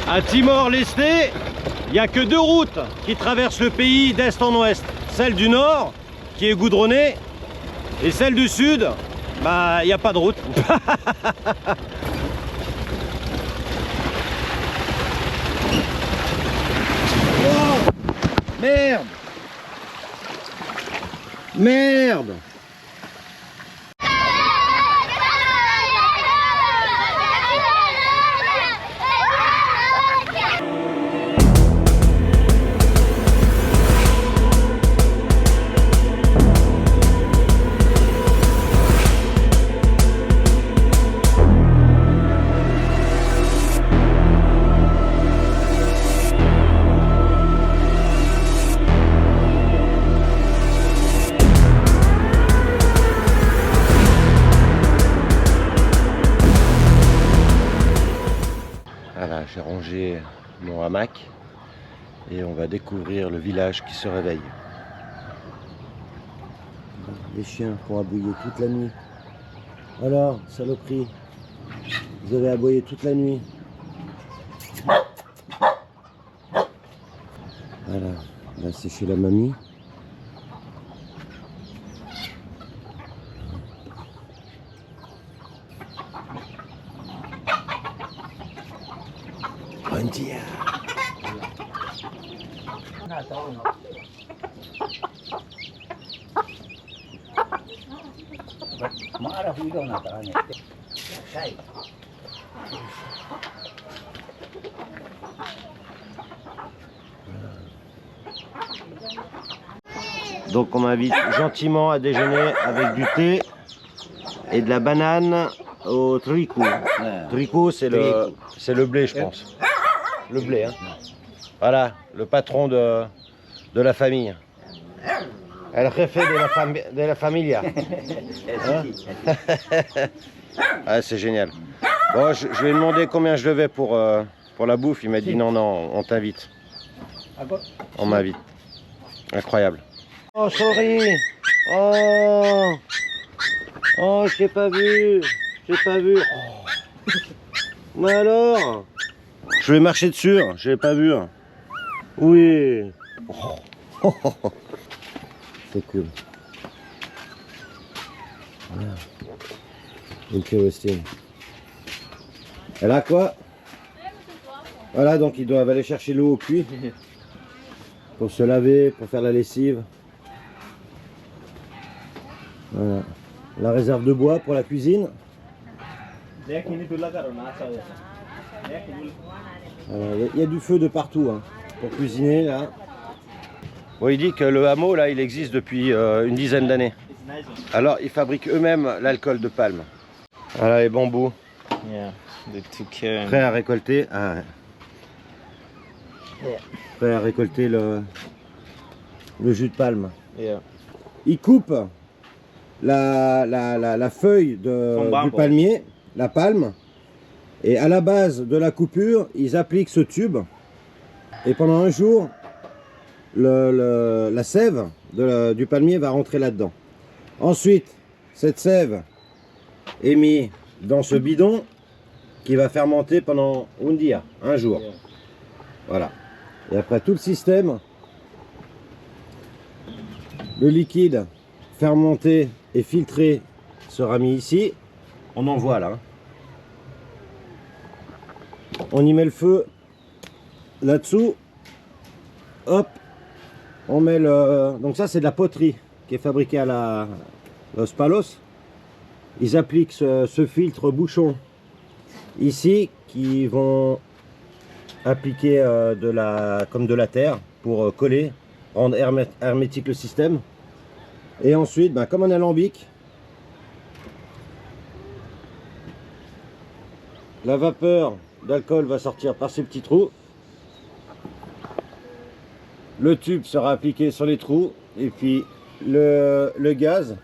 À Timor-Leste, il n'y a que 2 routes qui traversent le pays d'est en ouest. Celle du nord, qui est goudronnée, et celle du sud, bah, il n'y a pas de route. Oh, merde! Merde! Voilà, j'ai rangé mon hamac et on va découvrir le village qui se réveille. Les chiens vont aboyer toute la nuit. Alors, saloperie, vous avez aboyé toute la nuit. Voilà, là c'est chez la mamie. Bon dia. Donc on m'invite gentiment à déjeuner avec du thé et de la banane au tricot. Tricot c'est le blé je pense. Le blé hein. Voilà, le patron de la famille. El jefe de la familia. Hein? Ah, c'est génial. Bon, je lui ai demandé combien je devais pour la bouffe. Il m'a dit non, non, on t'invite. On m'invite. Incroyable. Oh, sorry. Oh, oh, je t'ai pas vu. Je t'ai pas vu. Oh. Mais alors? Je vais marcher dessus. Je l'ai pas vu. Oui. Oh. C'est cool. Voilà. Interesting. Et là quoi? Voilà, donc ils doivent aller chercher l'eau au puits pour se laver, pour faire la lessive. Voilà. La réserve de bois pour la cuisine. Voilà, il y a du feu de partout hein, pour cuisiner là. Bon, il dit que le hameau là il existe depuis une dizaine d'années. Alors ils fabriquent eux-mêmes l'alcool de palme. Voilà les bambous. Prêts à récolter. Ah, ouais. Prêts à récolter le jus de palme. Ils coupent la feuille du palmier, la palme, et à la base de la coupure, ils appliquent ce tube. Et pendant un jour, la sève du palmier va rentrer là-dedans. Ensuite, cette sève est mise dans ce bidon qui va fermenter pendant un jour. Voilà. Et après tout le système, le liquide fermenté et filtré sera mis ici. On en voit là. On y met le feu là-dessous. Hop. On met le... Donc ça c'est de la poterie qui est fabriquée à Los Palos. Ils appliquent ce filtre bouchon ici qui vont appliquer comme de la terre pour coller, rendre hermétique le système. Et ensuite, comme un alambic, la vapeur d'alcool va sortir par ces petits trous. Le tube sera appliqué sur les trous et puis le gaz,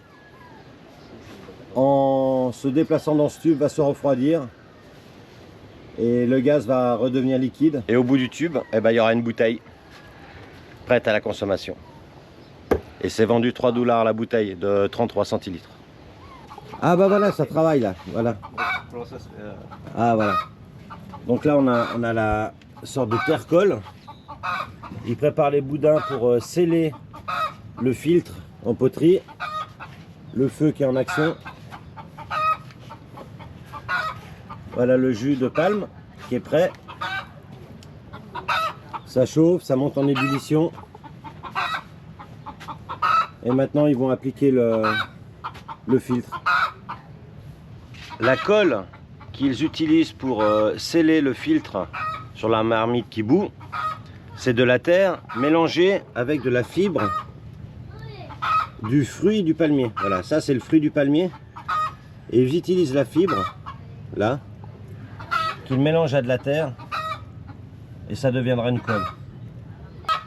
en se déplaçant dans ce tube, va se refroidir et le gaz va redevenir liquide. Et au bout du tube, il y aura une bouteille prête à la consommation. Et c'est vendu 3 $ la bouteille de 33 centilitres. Ah bah voilà, ça travaille là, voilà. Ah voilà. Donc là on a sorte de terre-colle. Ils préparent les boudins pour sceller le filtre en poterie. Le feu qui est en action. Voilà le jus de palme qui est prêt. Ça chauffe, ça monte en ébullition. Et maintenant ils vont appliquer le filtre. La colle qu'ils utilisent pour sceller le filtre sur la marmite qui bout, c'est de la terre mélangée avec de la fibre du fruit du palmier. Voilà, ça c'est le fruit du palmier. Et ils utilisent la fibre, là, qu'ils mélangent à de la terre. Et ça deviendra une colle.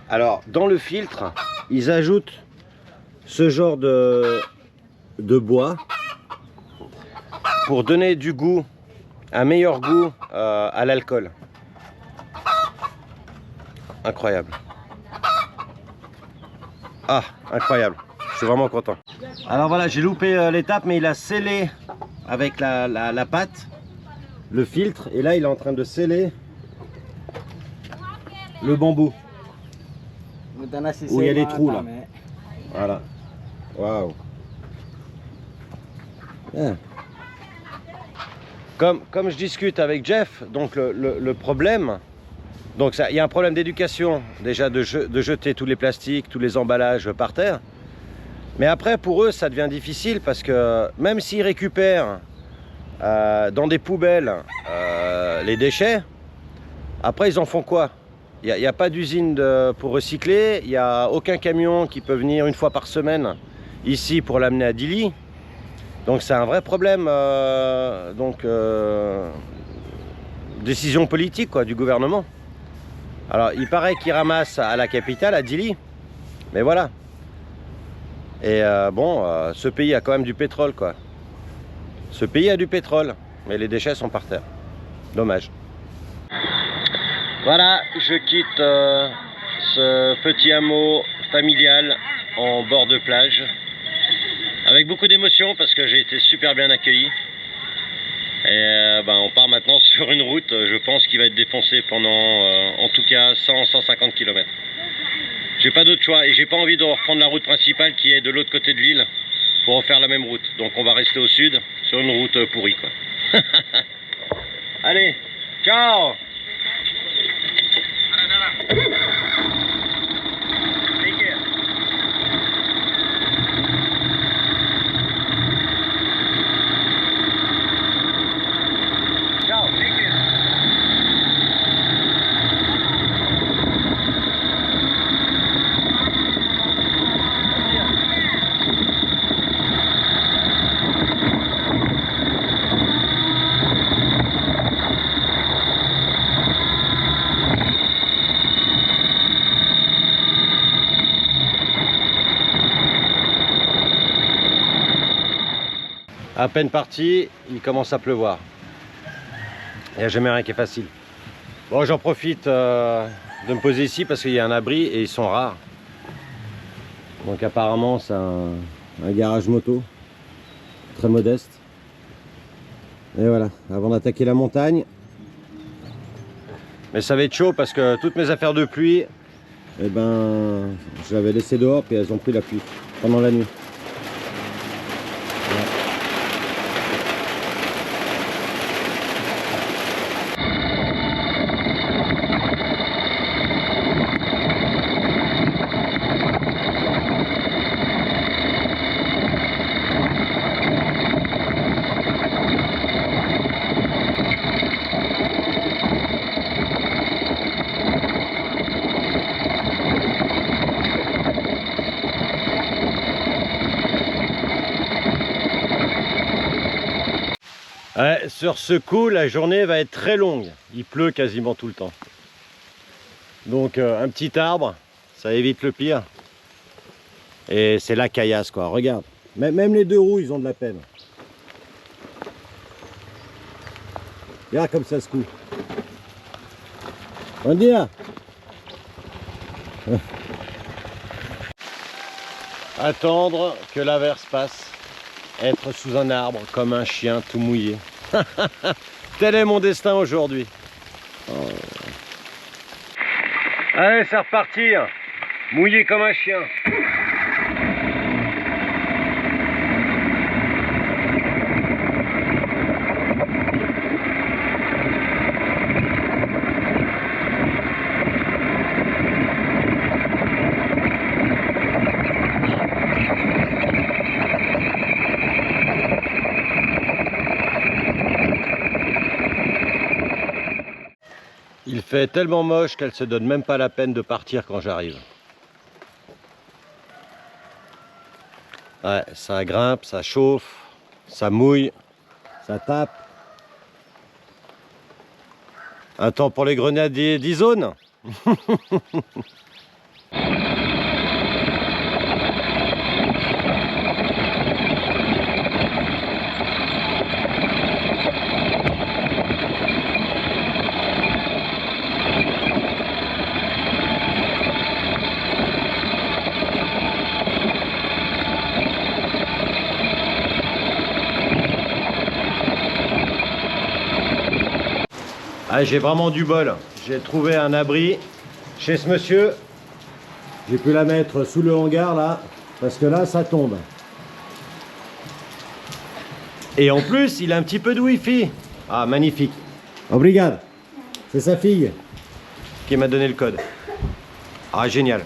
Alors, dans le filtre, ils ajoutent ce genre de bois pour donner du goût, un meilleur goût à l'alcool. Incroyable. Ah, incroyable. Je suis vraiment content. Alors voilà, j'ai loupé l'étape, mais il a scellé avec la pâte le filtre. Et là, il est en train de sceller le bambou. Où il y a les trous là. Voilà. Waouh. Bien. Comme je discute avec Jeff, donc le problème, donc il y a un problème d'éducation déjà de jeter tous les plastiques, tous les emballages par terre. Mais après pour eux ça devient difficile parce que même s'ils récupèrent dans des poubelles les déchets, après ils en font quoi? Il n'y a pas d'usine pour recycler, il n'y a aucun camion qui peut venir une fois par semaine ici pour l'amener à Dili. Donc c'est un vrai problème, décision politique quoi, du gouvernement. Alors il paraît qu'ils ramassent à la capitale, à Dili, mais voilà. Et ce pays a quand même du pétrole quoi. Ce pays a du pétrole, mais les déchets sont par terre. Dommage. Voilà, je quitte ce petit hameau familial en bord de plage. Avec beaucoup d'émotion parce que j'ai été super bien accueilli. Et on part maintenant sur une route, je pense, qui va être défoncée pendant en tout cas 100-150 km. J'ai pas d'autre choix et j'ai pas envie de reprendre la route principale qui est de l'autre côté de l'île pour refaire la même route. Donc on va rester au sud sur une route pourrie quoi. Allez, ciao. À peine parti, il commence à pleuvoir. Il n'y a jamais rien qui est facile. Bon, j'en profite de me poser ici parce qu'il y a un abri et ils sont rares. Donc apparemment c'est un garage moto très modeste. Et voilà, avant d'attaquer la montagne. Mais ça va être chaud parce que toutes mes affaires de pluie, je les avais laissées dehors puis elles ont pris la pluie pendant la nuit. Ouais, sur ce coup, la journée va être très longue. Il pleut quasiment tout le temps. Donc un petit arbre, ça évite le pire. Et c'est la caillasse quoi, regarde. Même les deux roues, ils ont de la peine. Regarde comme ça se coud. On dit là. Attendre que l'averse passe. Être sous un arbre comme un chien tout mouillé. Tel est mon destin aujourd'hui. Oh. Allez, c'est reparti. Mouillé comme un chien. Il fait tellement moche qu'elle se donne même pas la peine de partir quand j'arrive. Ouais, ça grimpe, ça chauffe, ça mouille, ça tape. Un temps pour les grenadiers d'Izone. Ah, j'ai vraiment du bol. J'ai trouvé un abri chez ce monsieur. J'ai pu la mettre sous le hangar là, parce que là ça tombe. Et en plus, il a un petit peu de wifi. Ah, magnifique. Obrigado. C'est sa fille qui m'a donné le code. Ah, génial.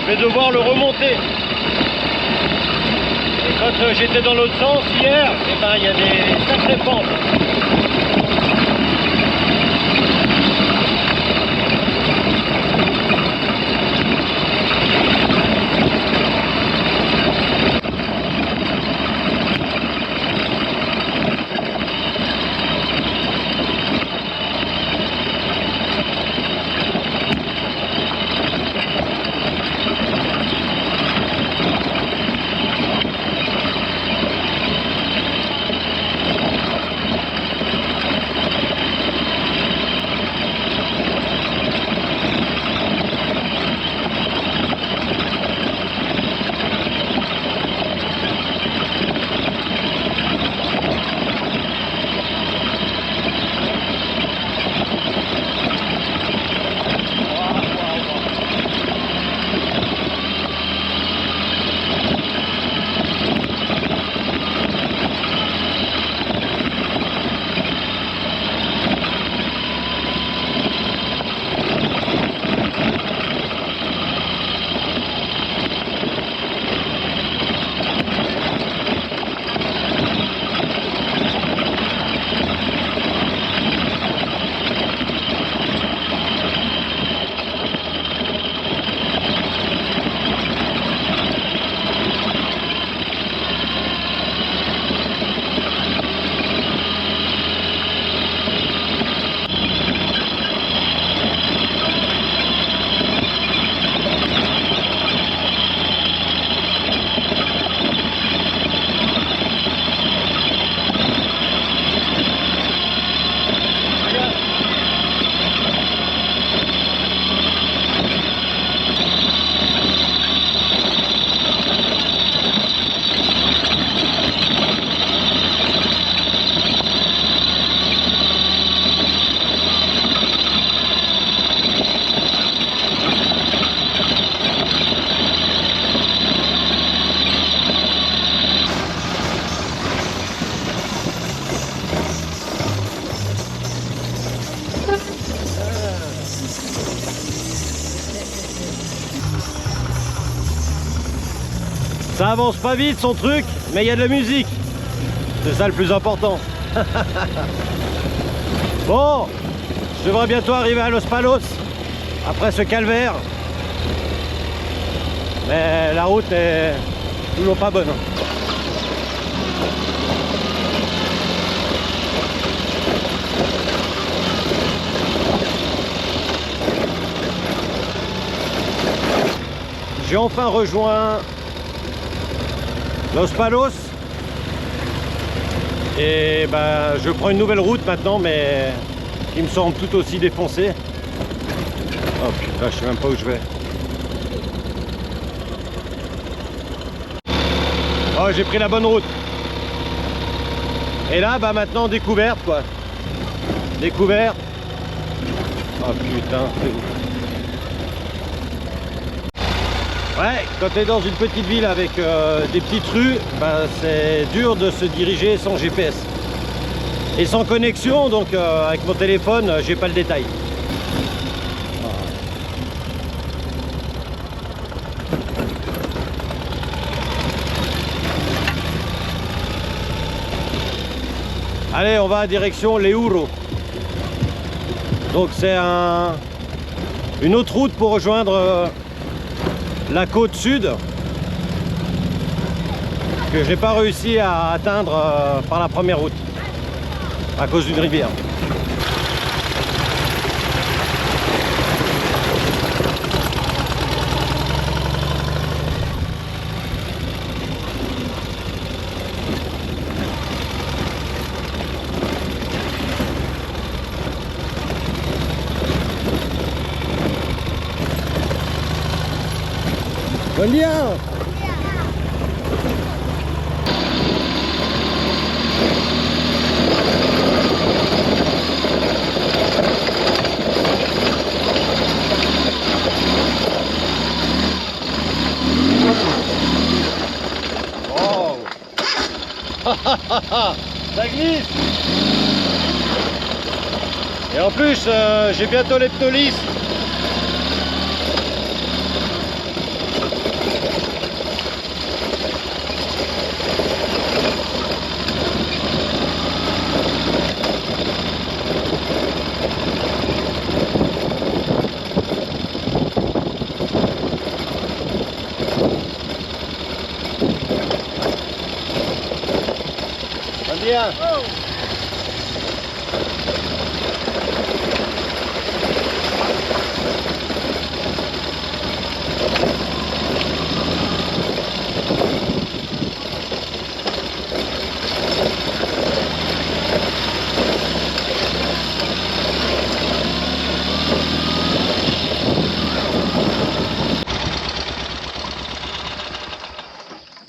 Je vais devoir le remonter. Et quand j'étais dans l'autre sens hier, eh ben, il y a des sacrées pentes. Ça avance pas vite son truc, mais il y a de la musique. C'est ça le plus important. Bon, je devrais bientôt arriver à Los Palos, après ce calvaire. Mais la route est toujours pas bonne. J'ai enfin rejoint Los Palos et bah, je prends une nouvelle route maintenant, mais qui me semble tout aussi défoncée. Oh putain, je sais même pas où je vais. Oh, j'ai pris la bonne route. Et là, bah maintenant découverte quoi. Découverte. Oh putain, c'est ouf. Ouais, quand tu es dans une petite ville avec des petites rues, bah, c'est dur de se diriger sans GPS. Et sans connexion, donc avec mon téléphone, j'ai pas le détail. Allez, on va à direction Les Ouros. Donc c'est une autre route pour rejoindre la côte sud que j'ai pas réussi à atteindre par la première route à cause d'une rivière. Buen día. Oh. Ça glisse. Et en plus, j'ai bientôt les ptolis. Bien. Oh.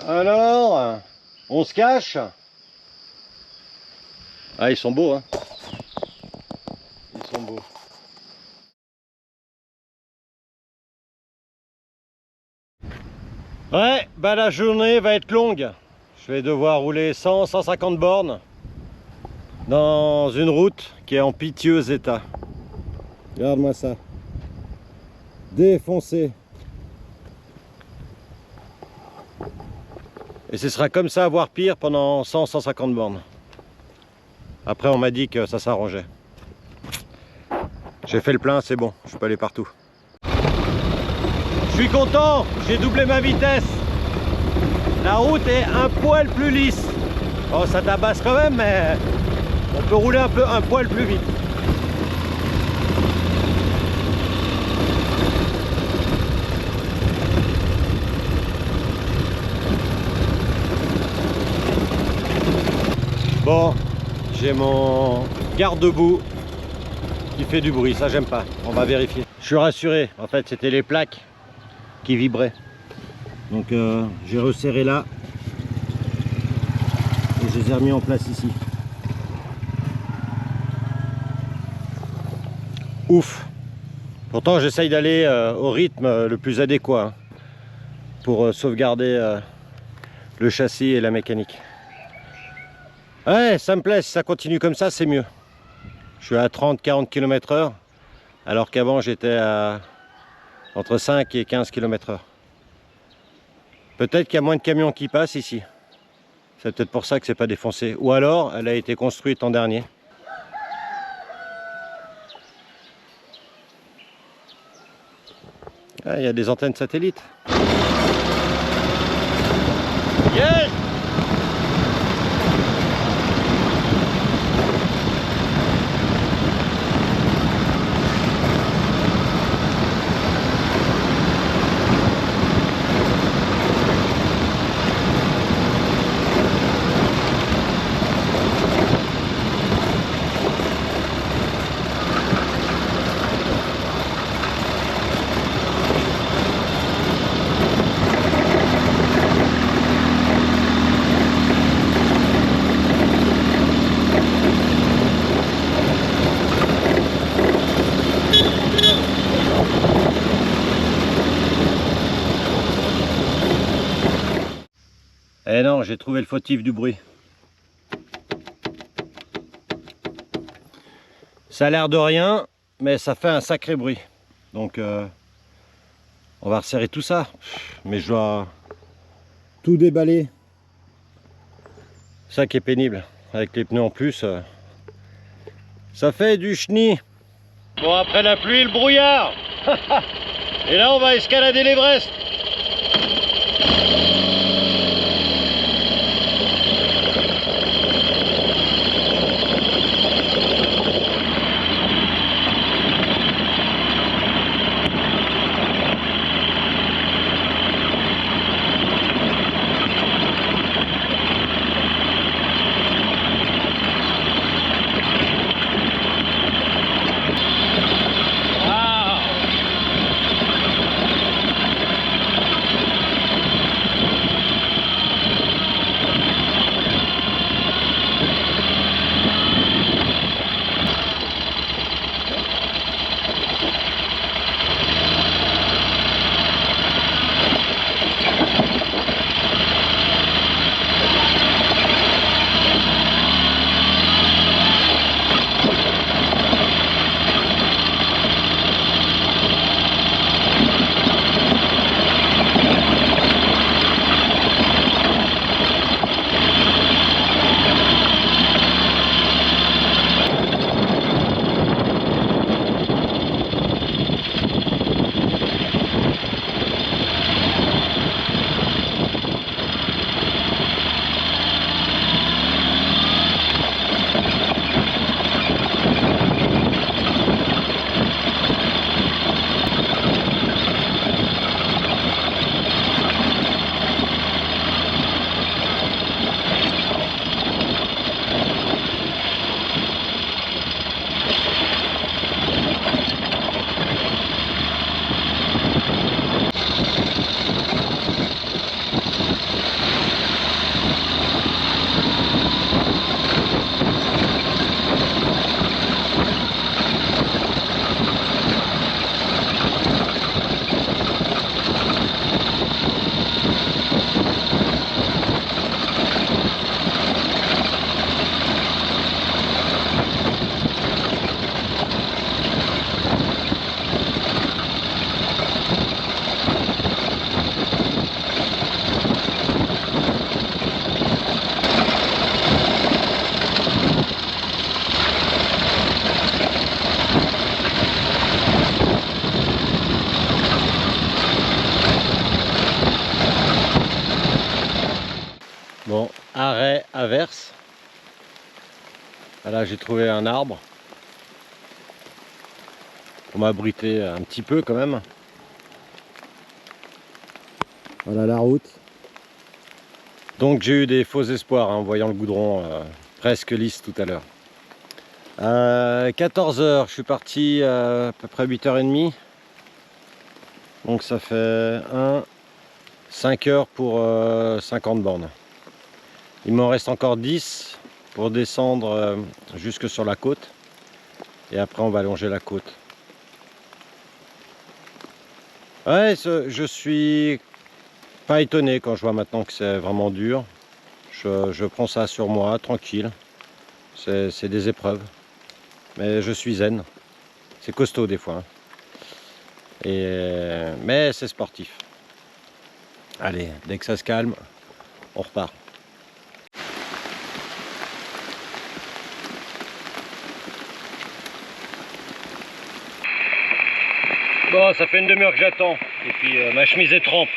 Alors, on se cache. Ah, ils sont beaux, hein. Ils sont beaux. Ouais, bah la journée va être longue. Je vais devoir rouler 100-150 bornes dans une route qui est en piteux état. Regarde-moi ça. Défoncé. Et ce sera comme ça, voire pire, pendant 100-150 bornes. Après, on m'a dit que ça s'arrangeait. J'ai fait le plein, c'est bon, je peux aller partout. Je suis content, j'ai doublé ma vitesse. La route est un poil plus lisse. Bon, ça tabasse quand même, mais on peut rouler un poil plus vite. Bon, j'ai mon garde-boue qui fait du bruit, ça j'aime pas, on va vérifier. Je suis rassuré, en fait c'était les plaques qui vibraient. Donc j'ai resserré là et je les ai remis en place ici. Ouf. Pourtant j'essaye d'aller au rythme le plus adéquat hein, pour sauvegarder le châssis et la mécanique. Ouais, ça me plaît, si ça continue comme ça, c'est mieux. Je suis à 30-40 km/h, alors qu'avant j'étais à entre 5 et 15 km/h. Peut-être qu'il y a moins de camions qui passent ici. C'est peut-être pour ça que c'est pas défoncé. Ou alors, elle a été construite en dernier. Ah, il y a des antennes satellites. Yes! Eh non, j'ai trouvé le fautif du bruit. Ça a l'air de rien, mais ça fait un sacré bruit. Donc, on va resserrer tout ça. Mais je dois tout déballer. Ça qui est pénible. Avec les pneus en plus, ça fait du chenille. Bon, après la pluie, le brouillard. Et là, on va escalader l'Everest. Bon, arrêt averse. Là, j'ai trouvé un arbre pour m'abriter un petit peu quand même. Voilà la route. Donc j'ai eu des faux espoirs en voyant le goudron presque lisse tout à l'heure. 14 h, je suis parti à peu près 8 h 30. Donc ça fait 5 heures pour 50 bornes. Il m'en reste encore 10 pour descendre jusque sur la côte. Et après on va longer la côte. Ouais, je suis pas étonné quand je vois maintenant que c'est vraiment dur. Je prends ça sur moi, tranquille. C'est des épreuves. Mais je suis zen. C'est costaud des fois. Mais c'est sportif. Allez, dès que ça se calme, on repart. Bon, ça fait une demi-heure que j'attends. Et puis ma chemise est trempe.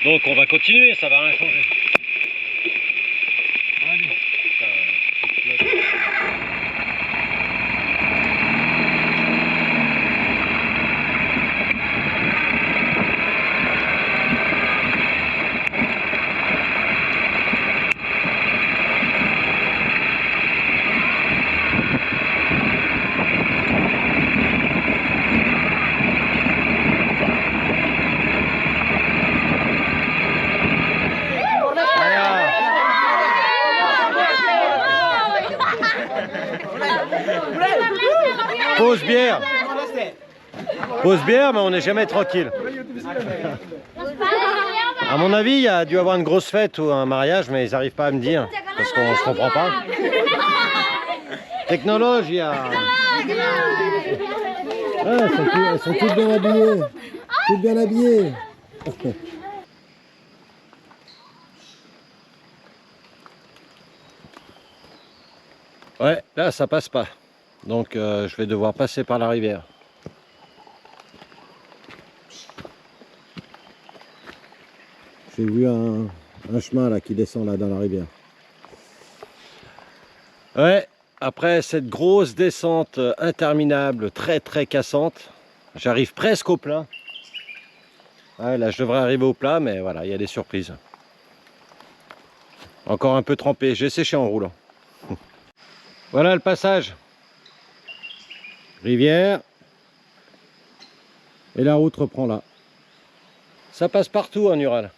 Donc on va continuer, ça va rien changer. Allez. Pause bière. Pause bière, mais on n'est jamais tranquille. À mon avis, il y a dû avoir une grosse fête ou un mariage, mais ils n'arrivent pas à me dire, parce qu'on ne se comprend pas. Technologie. Ah, elles sont toutes bien habillées. Toutes bien habillées. Ouais, là ça passe pas. Donc je vais devoir passer par la rivière. J'ai vu un chemin là qui descend là dans la rivière. Ouais, après cette grosse descente interminable, très cassante, j'arrive presque au plat. Ouais, là je devrais arriver au plat, mais voilà, il y a des surprises. Encore un peu trempé, j'ai séché en roulant. Voilà le passage. Rivière. Et la route reprend là. Ça passe partout en Ural.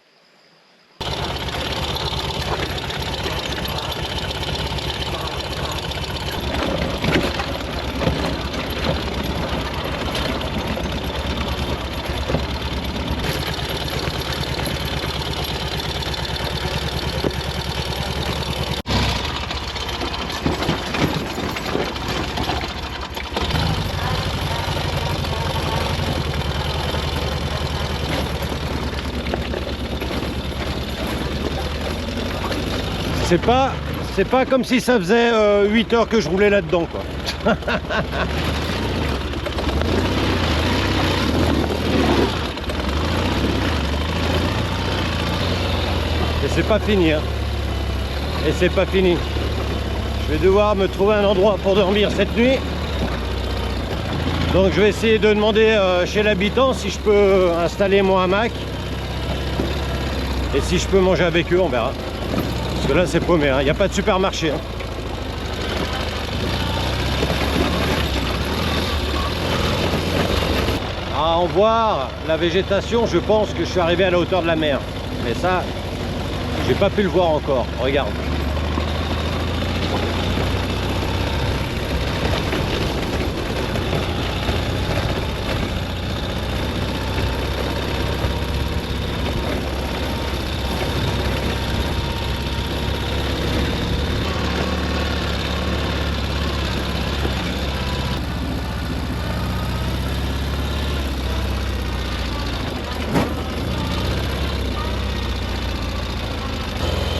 C'est pas comme si ça faisait 8 heures que je roulais là-dedans, quoi. Et c'est pas fini, hein. Et c'est pas fini. Je vais devoir me trouver un endroit pour dormir cette nuit. Donc je vais essayer de demander chez l'habitant si je peux installer mon hamac. Et si je peux manger avec eux, on verra. Parce que là c'est paumé, hein. Il n'y a pas de supermarché, hein. À en voir la végétation, je pense que je suis arrivé à la hauteur de la mer. Mais ça, j'ai pas pu le voir encore. Regarde.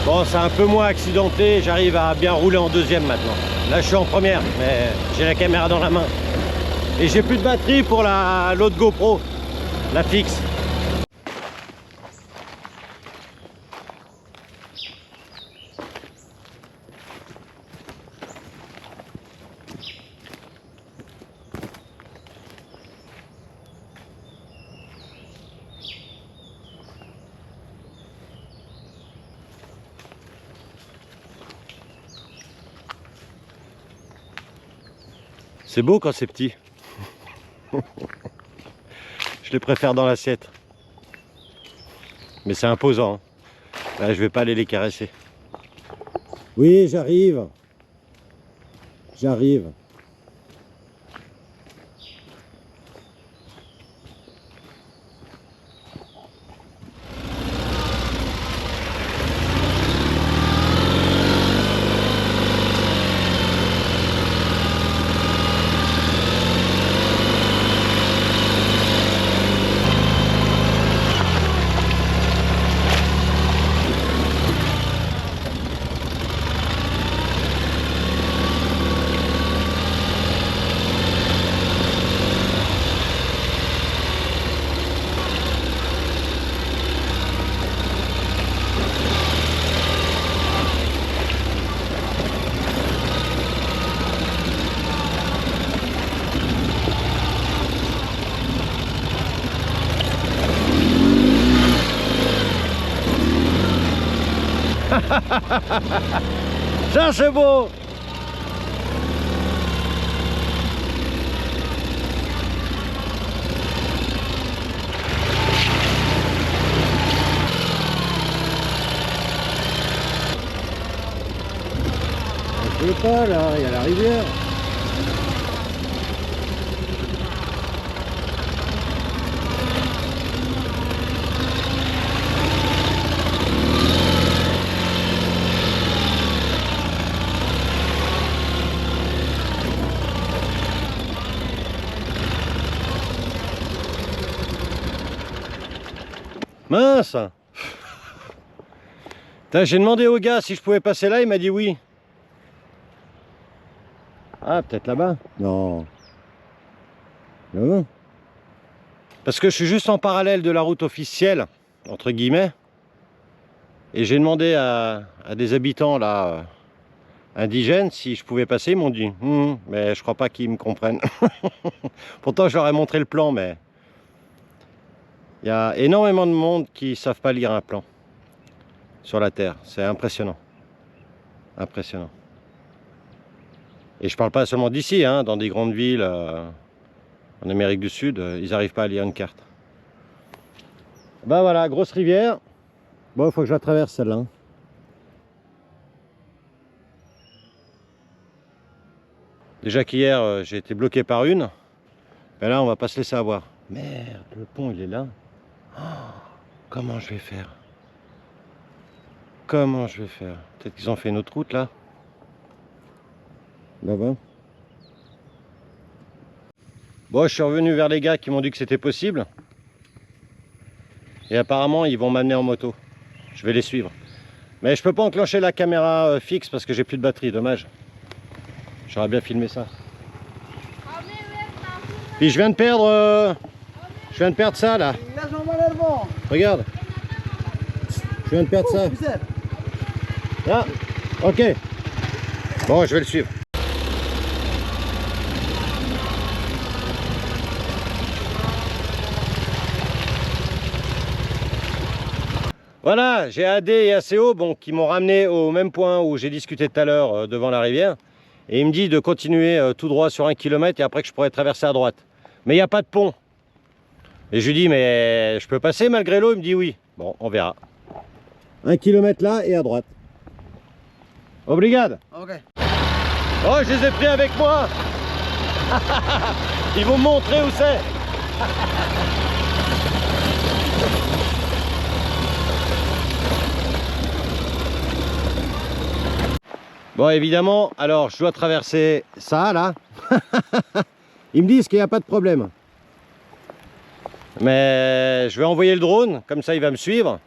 Bon, c'est un peu moins accidenté, j'arrive à bien rouler en deuxième maintenant. Là, je suis en première, mais j'ai la caméra dans la main. Et j'ai plus de batterie pour l'autre GoPro, la fixe. C'est beau quand c'est petit. Je les préfère dans l'assiette. Mais c'est imposant, hein. Là, je vais pas aller les caresser. Oui, j'arrive. J'arrive. Ça c'est beau. Je sais pas là, il y a la rivière. Mince. J'ai demandé au gars si je pouvais passer là, il m'a dit oui. Ah, peut-être là-bas. Non. Là-bas. Parce que je suis juste en parallèle de la route officielle, entre guillemets. Et j'ai demandé à des habitants là, indigènes si je pouvais passer. Ils m'ont dit, mais je crois pas qu'ils me comprennent. Pourtant, je leur ai montré le plan, mais il y a énormément de monde qui ne savent pas lire un plan sur la Terre. C'est impressionnant. Impressionnant. Et je parle pas seulement d'ici, hein, dans des grandes villes en Amérique du Sud, ils n'arrivent pas à lire une carte. Bah voilà, grosse rivière. Bon, il faut que je la traverse celle-là. Déjà qu'hier, j'ai été bloqué par une. Mais là, on va pas se laisser avoir. Merde, le pont, il est là. Oh, comment je vais faire? Comment je vais faire? Peut-être qu'ils ont fait une autre route, là. Là-bas. Bon, je suis revenu vers les gars qui m'ont dit que c'était possible. Et apparemment, ils vont m'amener en moto. Je vais les suivre. Mais je peux pas enclencher la caméra fixe parce que j'ai plus de batterie, dommage. J'aurais bien filmé ça. Puis je viens de perdre ça là. Regarde. Je viens de perdre ça. Ah, ok. Bon, je vais le suivre. Voilà, j'ai AD et ACO bon, qui m'ont ramené au même point où j'ai discuté tout à l'heure devant la rivière. Et il me dit de continuer tout droit sur 1 km et après que je pourrais traverser à droite. Mais il n'y a pas de pont. Et je lui dis, mais je peux passer malgré l'eau? Il me dit oui. Bon, on verra. 1 km là et à droite. Obrigado. Ok. Oh, je les ai pris avec moi. Ils vont me montrer où c'est. Bon, évidemment, alors je dois traverser ça là. Ils me disent qu'il n'y a pas de problème. Mais je vais envoyer le drone, comme ça il va me suivre.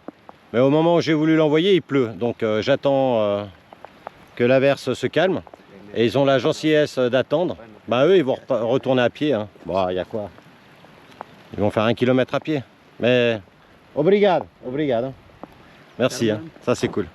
Mais au moment où j'ai voulu l'envoyer, il pleut. Donc j'attends que l'averse se calme. Et ils ont la gentillesse d'attendre. Bah eux, ils vont retourner à pied. Hein. Bon, il y a quoi? Ils vont faire 1 km à pied. Mais obrigado, obrigado. Merci, hein. Ça c'est cool.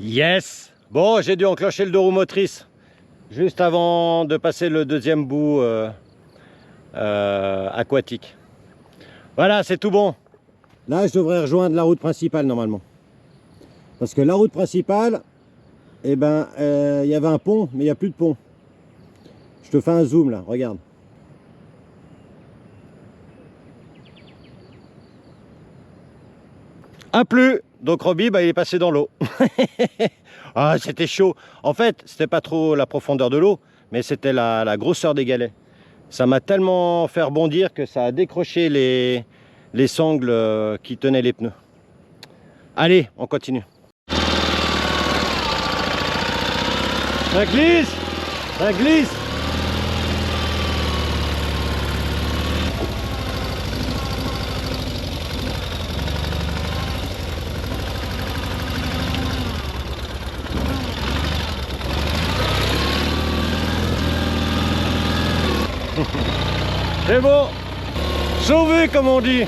Yes! Bon, j'ai dû enclencher le 2 roues motrices juste avant de passer le deuxième bout aquatique. Voilà, c'est tout bon. Là, je devrais rejoindre la route principale normalement. Parce que la route principale, eh ben, y avait un pont, mais il n'y a plus de pont. Je te fais un zoom là, regarde. A plu, donc Roby, bah, il est passé dans l'eau. Ah, c'était chaud. En fait, c'était pas trop la profondeur de l'eau, mais c'était la grosseur des galets. Ça m'a tellement fait rebondir que ça a décroché les sangles qui tenaient les pneus. Allez, on continue. Ça glisse! Ça glisse! C'est bon! Sauvé comme on dit!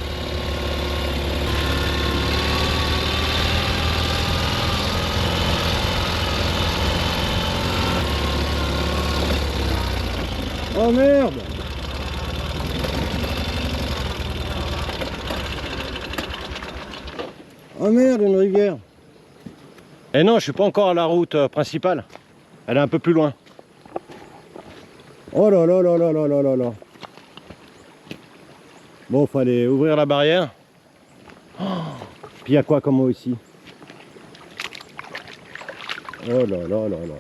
Oh merde! Oh merde, une rivière! Et non, je suis pas encore à la route principale. Elle est un peu plus loin. Oh là là là là là là là là! Bon, fallait ouvrir la barrière. Oh, puis il y a quoi comme eau ici? Oh là là là là là!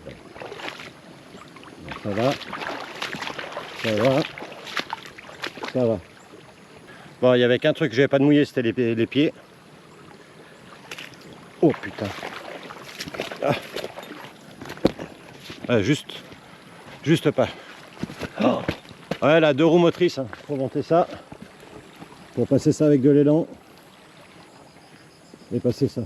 Ça va. Ça va. Ça va. Bon, il y avait qu'un truc que j'avais pas de mouiller, c'était les pieds. Oh putain. Ah. Juste pas. Oh. Ouais, la 2 roues motrices, hein. Faut monter ça. Pour passer ça avec de l'élan. Et passer ça.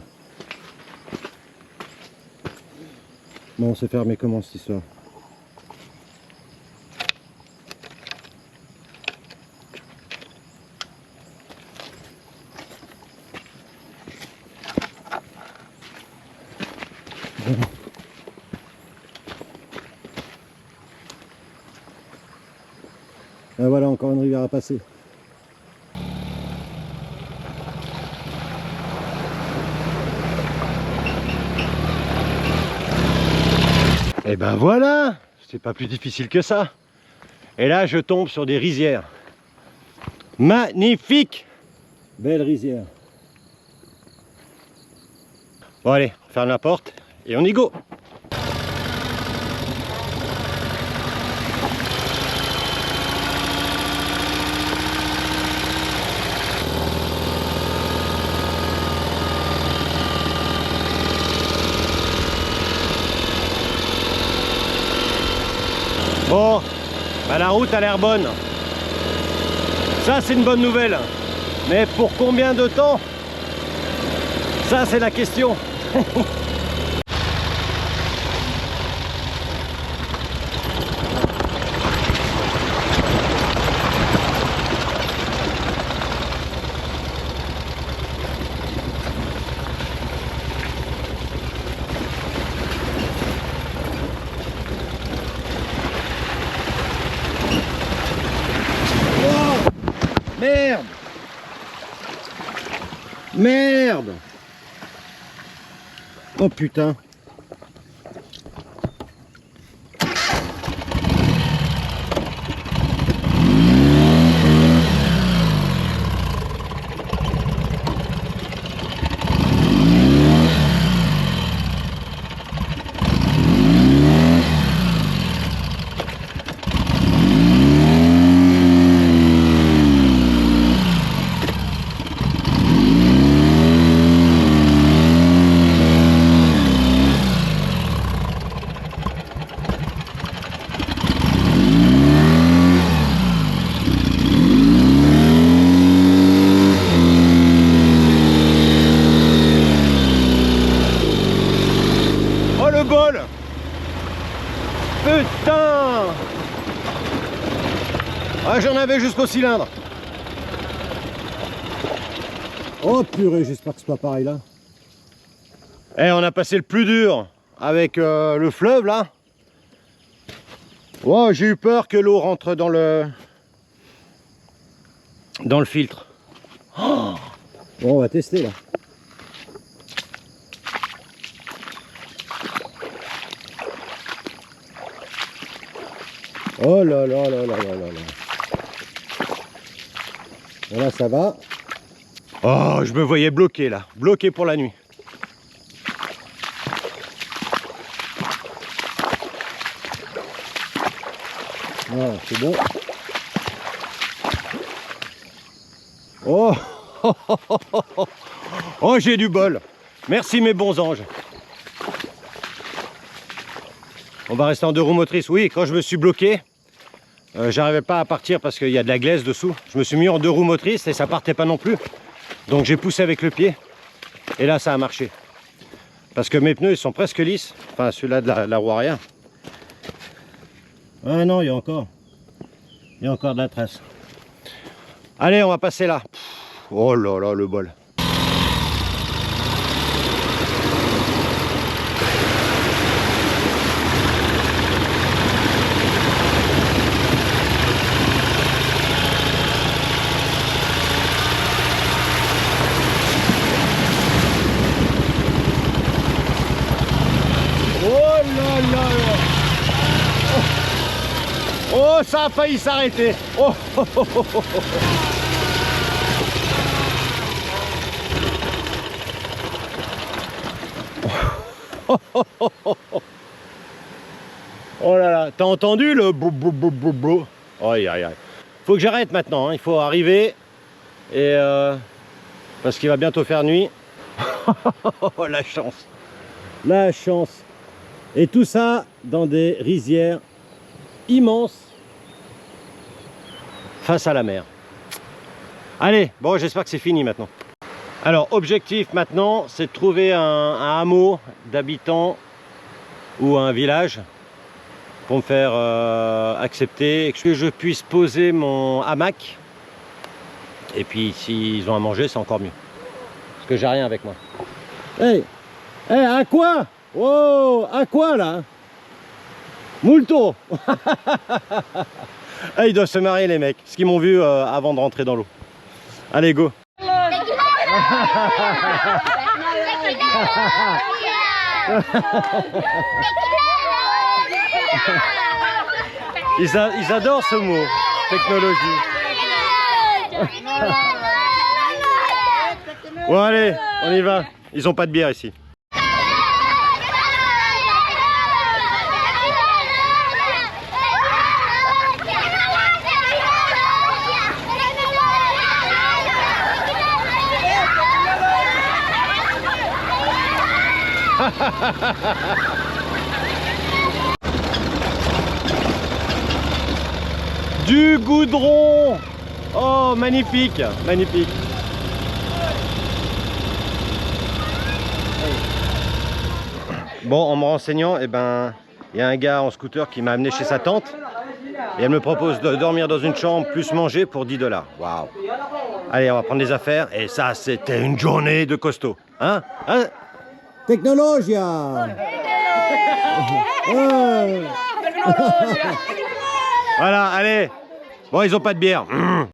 Bon, c'est fermé comment cette histoire? Et voilà, encore une rivière à passer. Et ben voilà, c'est pas plus difficile que ça. Et là, je tombe sur des rizières. Magnifique! Belle rizière. Bon allez, on ferme la porte et on y go! Bon, bah la route a l'air bonne. Ça, c'est une bonne nouvelle. Mais pour combien de temps? Ça, c'est la question. Merde! Merde! Oh putain! Putain! Ah, j'en avais jusqu'au cylindre. Oh purée, j'espère que c'est pas pareil là. Et on a passé le plus dur avec le fleuve là. Wow, j'ai eu peur que l'eau rentre dans le filtre. Oh, bon, on va tester là. Oh là là là là là là là. Voilà, ça va. Oh, je me voyais bloqué là, bloqué pour la nuit. Voilà, c'est bon. Oh, oh, j'ai du bol. Merci mes bons anges. On va rester en 2 roues motrices. Oui, quand je me suis bloqué, j'arrivais pas à partir parce qu'il y a de la glaise dessous. Je me suis mis en 2 roues motrices et ça partait pas non plus. Donc j'ai poussé avec le pied. Et là, ça a marché. Parce que mes pneus, ils sont presque lisses. Enfin, celui-là de la roue arrière. Ah non, il y a encore. Il y a encore de la trace. Allez, on va passer là. Oh là là, le bol. Oh, ça a failli s'arrêter. Oh, oh, oh, oh, oh. Oh là là, t'as entendu le bou bou bou bou bou? Aïe aïe aïe. Faut que j'arrête maintenant, hein. Il faut arriver et parce qu'il va bientôt faire nuit. Oh la chance. La chance. Et tout ça dans des rizières immenses face à la mer. Allez, bon, j'espère que c'est fini maintenant. Alors, objectif maintenant, c'est de trouver un hameau d'habitants ou un village pour me faire accepter que je puisse poser mon hamac. Et puis, s'ils ont à manger, c'est encore mieux. Parce que j'ai rien avec moi. Hey, hey, à quoi? Oh, à quoi là? Multo. Ah, ils doivent se marier les mecs, ce qu'ils m'ont vu avant de rentrer dans l'eau. Allez, go. Ils adorent ce mot, technologie. Bon allez, on y va. Ils ont pas de bière ici. Du goudron. Oh, magnifique, magnifique. Bon, en me renseignant, eh ben, il y a un gars en scooter qui m'a amené chez sa tante et elle me propose de dormir dans une chambre plus manger pour 10 $. Waouh. Allez, on va prendre les affaires et ça, c'était une journée de costaud. Hein? Hein? Technologia. Voilà, allez. Bon, ils ont pas de bière. Mmh.